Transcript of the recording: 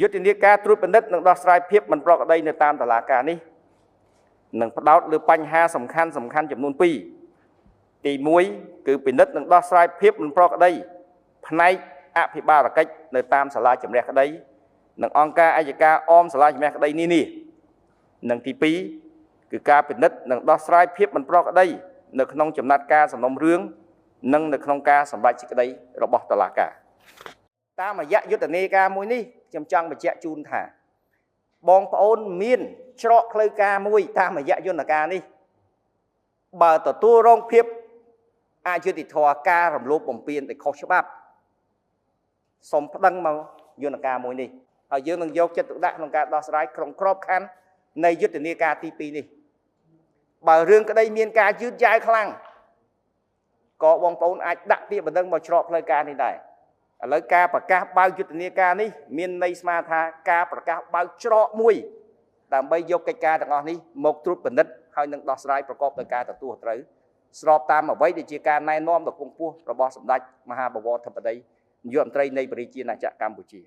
យុទ្ធនាការត្រួតពិនិត្យនិងដោះស្រាយភាពមិនប្រក្រតីនៅតាមតុលាការនេះនឹងផ្ដោតលើបញ្ហាសំខាន់ចំនួន2ទី1គឺពិនិត្យនិងដោះស្រាយភាពមិនប្រក្រតីផ្នែកអភិបាលកិច្ចនៅតាមសាលាជំនះក្តីនិងអង្គការអัยការអមសាលាជំនះក្តីនានានិងទី2គឺការពិនិត្យនិងដោះស្រាយភាពមិនប្រក្រតីនៅក្នុងចំណាត់ការសំណុំរឿងនិងនៅក្នុងការសម្រេចសេចក្តីរបស់តុលាការតាមរយៈយុទ្ធនាការមួយនេះខ្ញុំចង់បញ្ជាក់ជូនថាបងប្អូនមានច្រកផ្លូវការមួយតាមរយៈយន្តការនេះបើទទួលរងភាពអយុត្តិធម៌ការរំលោភបំពានដោយខុសច្បាប់សូមប្តឹងមកយន្តការមួយនេះហើយយើងនឹងយកចិត្តទុកដាក់ក្នុងការដោះស្រាយក្នុងក្របខ័ណ្ឌនៃយុទ្ធនាការទី2នេះបើរឿងក្តីមានការយឺតយ៉ាវខ្លាំងក៏បងប្អូនអាចដាក់ពាក្យបណ្ដឹងមកច្រកផ្លូវការនេះដែរឥឡូវការប្រកាសបើកយុទ្ធនាការនេះមានន័យស្មើថាការប្រកាសបើកច្រកមួយដើម្បីយកកិច្ចការទាំងអស់នេះមកត្រួតពិនិត្យហើយនឹងដោះស្រាយប្រកបដោយការទទួលខុសត្រូវស្របតាមអ្វីដែលជាការណែនាំដ៏គង់ខ្ពស់របស់សម្ដេចមហាបវរធិបតីនាយករដ្ឋមន្ត្រីនៃប្រជាណាចក្រកម្ពុជា